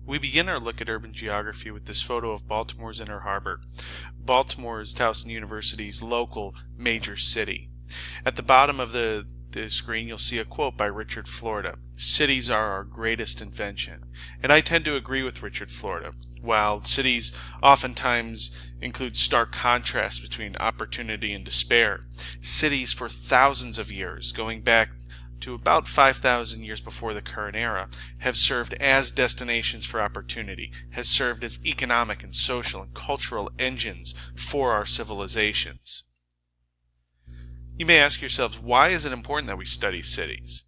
We begin our look at urban geography with this photo of Baltimore's Inner Harbor. Baltimore is Towson University's local major city. At the bottom of the screen, you'll see a quote by Richard Florida. "Cities are our greatest invention." And I tend to agree with Richard Florida. While cities oftentimes include stark contrasts between opportunity and despair, cities for thousands of years, going back to about 5,000 years before the current era, have served as destinations for opportunity, has served as economic and social and cultural engines for our civilizations. You may ask yourselves, why is it important that we study cities?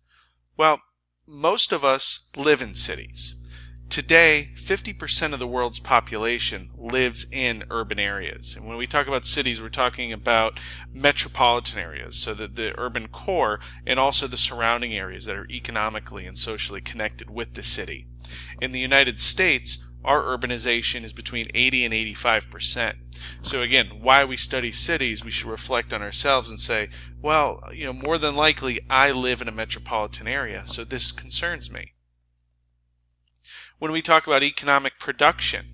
Well, most of us live in cities. Today, 50% of the world's population lives in urban areas. And when we talk about cities, we're talking about metropolitan areas, so that the urban core and also the surrounding areas that are economically and socially connected with the city. In the United States, our urbanization is between 80 and 85%. So again, why we study cities, we should reflect on ourselves and say, well, more than likely I live in a metropolitan area, so this concerns me. When we talk about economic production,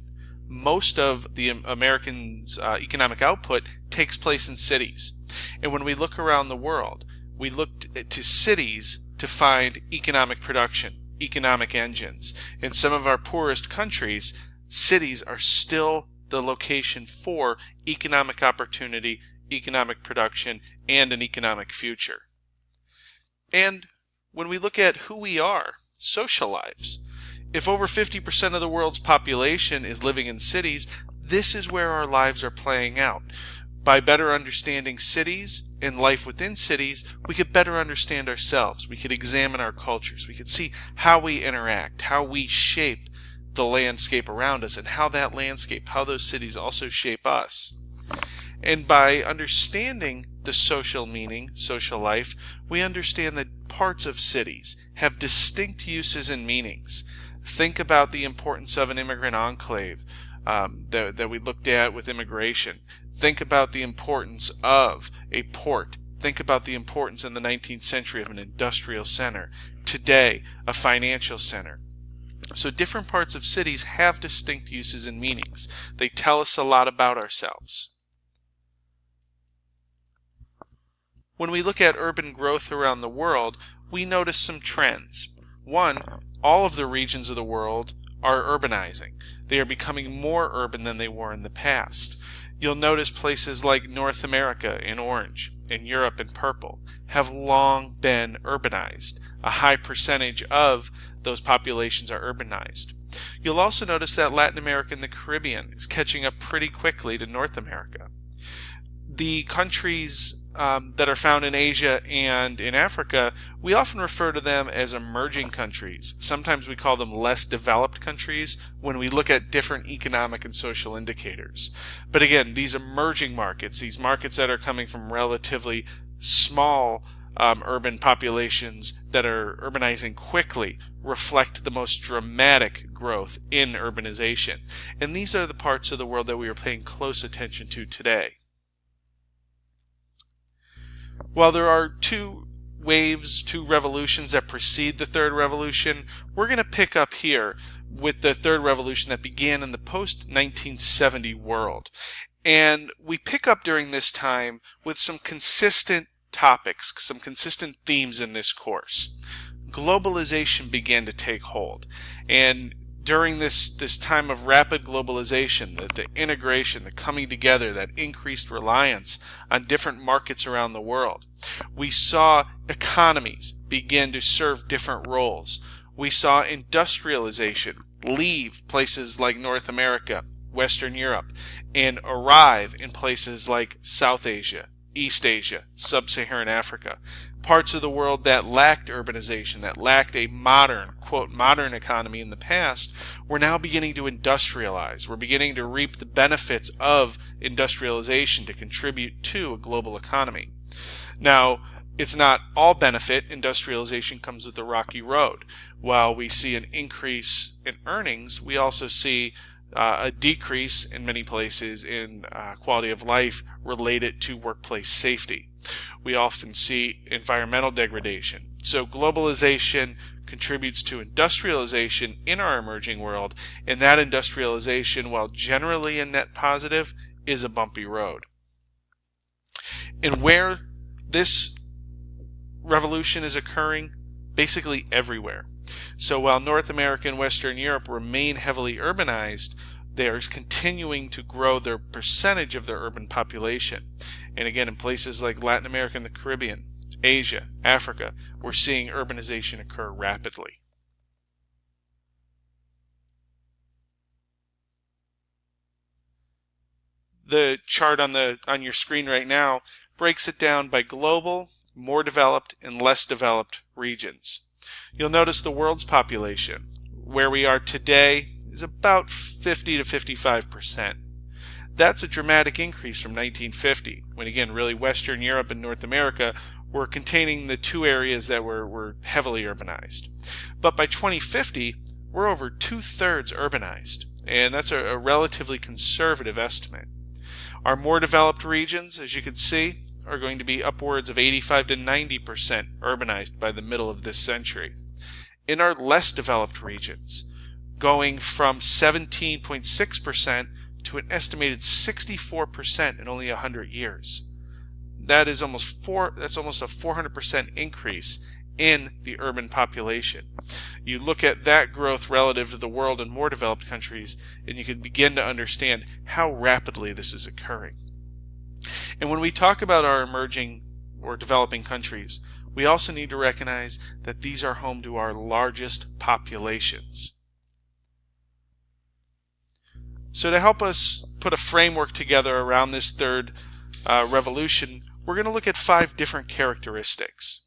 most of the Americans' economic output takes place in cities. And when we look around the world, we look to cities to find economic production, economic engines. In some of our poorest countries, cities are still the location for economic opportunity, economic production, and an economic future. And when we look at who we are, social lives, if over 50% of the world's population is living in cities, this is where our lives are playing out. By better understanding cities and life within cities, we could better understand ourselves. We could examine our cultures. We could see how we interact, how we shape the landscape around us, and how that landscape, how those cities also shape us. And by understanding the social meaning, social life, we understand that parts of cities have distinct uses and meanings. Think about the importance of an immigrant enclave that we looked at with immigration. Think about the importance of a port. Think about the importance in the 19th century of an industrial center. Today, a financial center. So different parts of cities have distinct uses and meanings. They tell us a lot about ourselves. When we look at urban growth around the world, we notice some trends. One, all of the regions of the world are urbanizing. They are becoming more urban than they were in the past. You'll notice places like North America in orange and Europe in purple have long been urbanized. A high percentage of those populations are urbanized. You'll also notice that Latin America and the Caribbean is catching up pretty quickly to North America. The countries that are found in Asia and in Africa, we often refer to them as emerging countries. Sometimes we call them less developed countries when we look at different economic and social indicators. But again, these emerging markets, these markets that are coming from relatively small urban populations that are urbanizing quickly, reflect the most dramatic growth in urbanization. And these are the parts of the world that we are paying close attention to today. While there are two waves, two revolutions that precede the third revolution, we're going to pick up here with the third revolution that began in the post-1970 world. And we pick up during this time with some consistent topics, some consistent themes in this course. Globalization began to take hold. And during this time of rapid globalization, the integration, the coming together, that increased reliance on different markets around the world, we saw economies begin to serve different roles. We saw industrialization leave places like North America, Western Europe, and arrive in places like South Asia, East Asia, Sub-Saharan Africa. Parts of the world that lacked urbanization, that lacked a modern, quote, modern economy in the past, we're now beginning to industrialize. We're beginning to reap the benefits of industrialization to contribute to a global economy. Now, it's not all benefit. Industrialization comes with a rocky road. While we see an increase in earnings, we also see a decrease in many places in quality of life related to workplace safety. We often see environmental degradation. So globalization contributes to industrialization in our emerging world, and that industrialization, while generally a net positive, is a bumpy road. And where this revolution is occurring, basically everywhere. So while North America and Western Europe remain heavily urbanized, they are continuing to grow their percentage of their urban population. And again, in places like Latin America and the Caribbean, Asia, Africa, we're seeing urbanization occur rapidly. The chart on your screen right now breaks it down by global, more developed, and less developed regions. You'll notice the world's population, where we are today, is about 50 to 55%. That's a dramatic increase from 1950, when again, really Western Europe and North America were containing the two areas that were heavily urbanized. But by 2050, we're over 2/3 urbanized, and that's a relatively conservative estimate. Our more developed regions, as you can see, are going to be upwards of 85 to 90% urbanized by the middle of this century. In our less developed regions, going from 17.6% to an estimated 64% in only 100 years. That's almost a 400% increase in the urban population. You look at that growth relative to the world and more developed countries, and you can begin to understand how rapidly this is occurring. And when we talk about our emerging or developing countries, we also need to recognize that these are home to our largest populations. So to help us put a framework together around this third revolution, we're going to look at 5 different characteristics.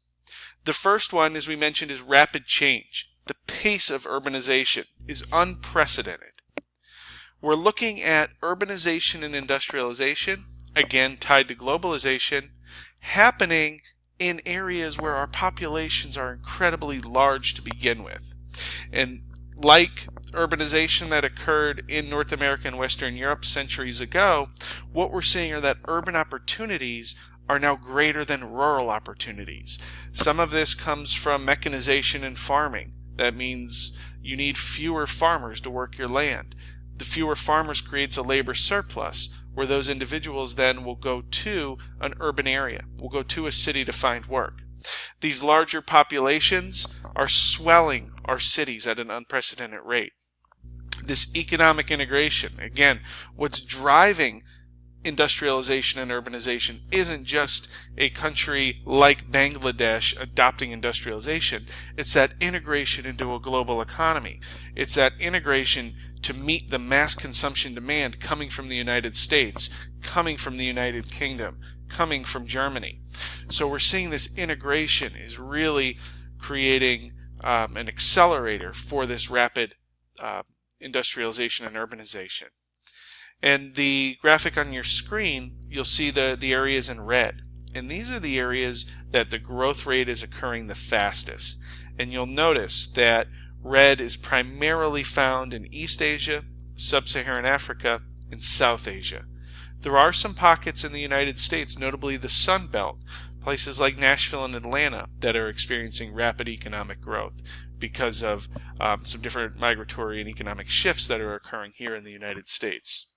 The first one, as we mentioned, is rapid change. The pace of urbanization is unprecedented. We're looking at urbanization and industrialization, again tied to globalization, happening in areas where our populations are incredibly large to begin with. And like urbanization that occurred in North America and Western Europe centuries ago, what we're seeing are that urban opportunities are now greater than rural opportunities. Some of this comes from mechanization in farming. That means you need fewer farmers to work your land. The fewer farmers creates a labor surplus, where those individuals then will go to an urban area, will go to a city to find work. These larger populations are swelling our cities at an unprecedented rate. This economic integration, again, what's driving industrialization and urbanization isn't just a country like Bangladesh adopting industrialization. It's that integration into a global economy. It's that integration to meet the mass consumption demand coming from the United States, coming from the United Kingdom, coming from Germany. So we're seeing this integration is really creating an accelerator for this rapid industrialization and urbanization. And the graphic on your screen, you'll see the areas in red. And these are the areas that the growth rate is occurring the fastest. And you'll notice that red is primarily found in East Asia, Sub-Saharan Africa, and South Asia. There are some pockets in the United States, notably the Sun Belt, places like Nashville and Atlanta, that are experiencing rapid economic growth because of some different migratory and economic shifts that are occurring here in the United States.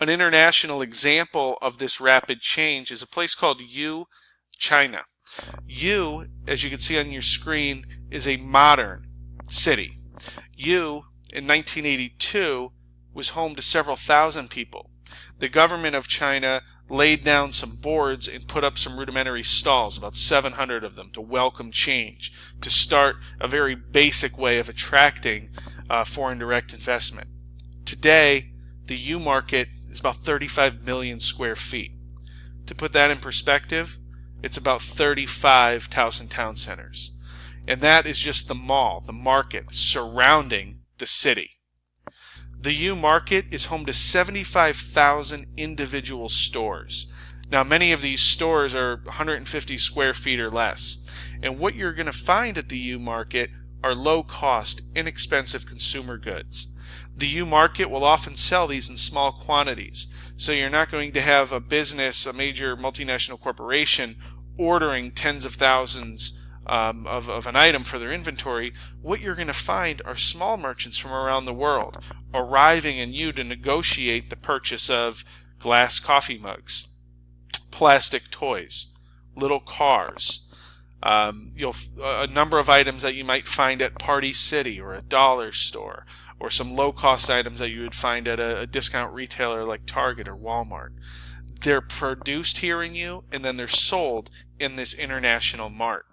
An international example of this rapid change is a place called Yiwu, China. Yiwu, as you can see on your screen, is a modern city. Yiwu, in 1982, was home to several thousand people. The government of China laid down some boards and put up some rudimentary stalls, about 700 of them, to welcome change, to start a very basic way of attracting foreign direct investment. Today, the Yiwu market is about 35 million square feet. To put that in perspective, it's about 35 Towson town centers. And that is just the mall, the market surrounding the city. The Yiwu market is home to 75,000 individual stores. Now, many of these stores are 150 square feet or less. And what you're going to find at the Yiwu market are low-cost, inexpensive consumer goods. The Yiwu market will often sell these in small quantities, so you're not going to have a business, a major multinational corporation, ordering tens of thousands of an item for their inventory. What you're going to find are small merchants from around the world arriving in Yiwu to negotiate the purchase of glass coffee mugs, plastic toys, little cars, a number of items that you might find at Party City or a dollar store, or some low-cost items that you would find at a discount retailer like Target or Walmart. They're produced here in Yiwu, and then they're sold in this international mart.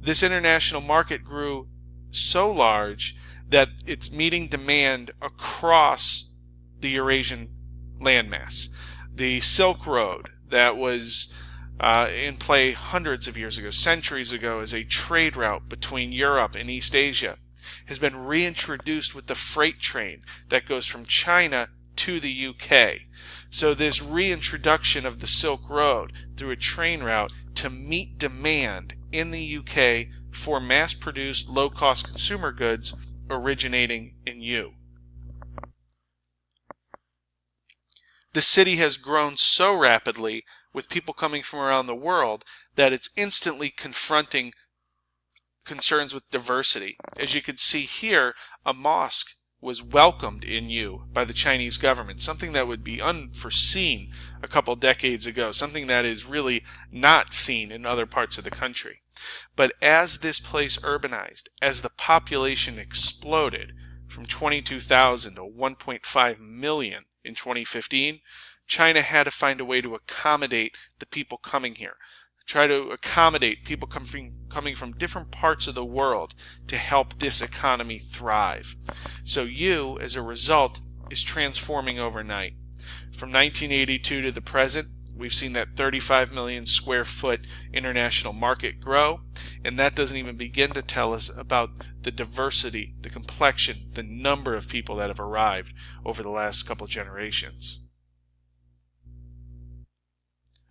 This international market grew so large that it's meeting demand across the Eurasian landmass. The Silk Road that was in play hundreds of years ago, centuries ago, as a trade route between Europe and East Asia, has been reintroduced with the freight train that goes from China to the UK. So this reintroduction of the Silk Road through a train route to meet demand in the UK for mass-produced, low-cost consumer goods originating in Yiwu. The city has grown so rapidly with people coming from around the world that it's instantly confronting concerns with diversity. As you can see here, a mosque was welcomed in Yiwu by the Chinese government, something that would be unforeseen a couple decades ago, something that is really not seen in other parts of the country. But as this place urbanized, as the population exploded from 22,000 to 1.5 million in 2015, China had to find a way to accommodate the people coming here, try to accommodate people coming from different parts of the world to help this economy thrive. So Yiwu, as a result, is transforming overnight. From 1982 to the present, we've seen that 35 million square foot international market grow, and that doesn't even begin to tell us about the diversity, the complexion, the number of people that have arrived over the last couple generations.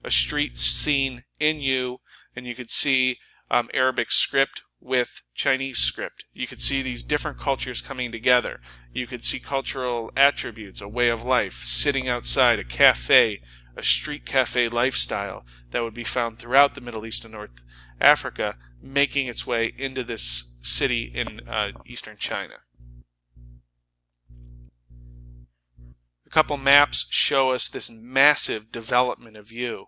A street scene in Yiwu, and you could see Arabic script with Chinese script. You could see these different cultures coming together. You could see cultural attributes, a way of life, sitting outside, a cafe, a street cafe lifestyle that would be found throughout the Middle East and North Africa, making its way into this city in eastern China. A couple maps show us this massive development of Yiwu,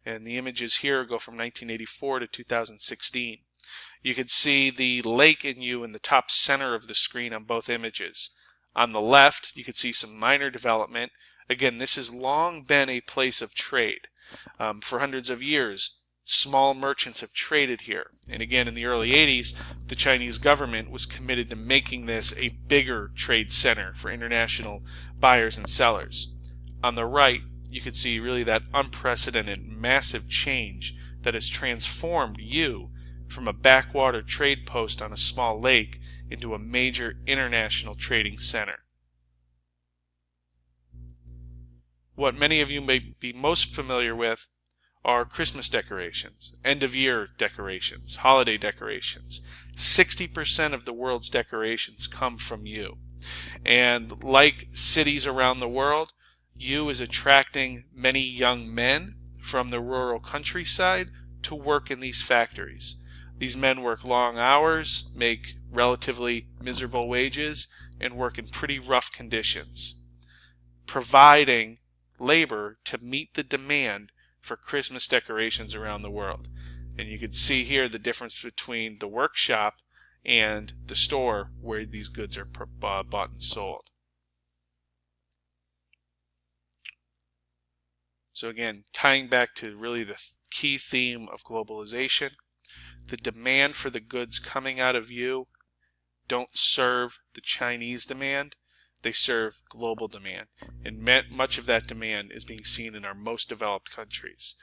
and the images here go from 1984 to 2016. You can see the lake in Yiwu in the top center of the screen on both images. On the left, you can see some minor development. Again, this has long been a place of trade. For hundreds of years, small merchants have traded here. And again, in the early 80s, the Chinese government was committed to making this a bigger trade center for international buyers and sellers. On the right, you can see really that unprecedented massive change that has transformed Yiwu from a backwater trade post on a small lake into a major international trading center. What many of you may be most familiar with are Christmas decorations, end-of-year decorations, holiday decorations. 60% of the world's decorations come from Yiwu. And like cities around the world, Yiwu is attracting many young men from the rural countryside to work in these factories. These men work long hours, make relatively miserable wages, and work in pretty rough conditions, providing labor to meet the demand for Christmas decorations around the world. And you can see here the difference between the workshop and the store where these goods are bought and sold. So again, tying back to really the key theme of globalization, the demand for the goods coming out of Yiwu don't serve the Chinese demand, they serve global demand. And much of that demand is being seen in our most developed countries.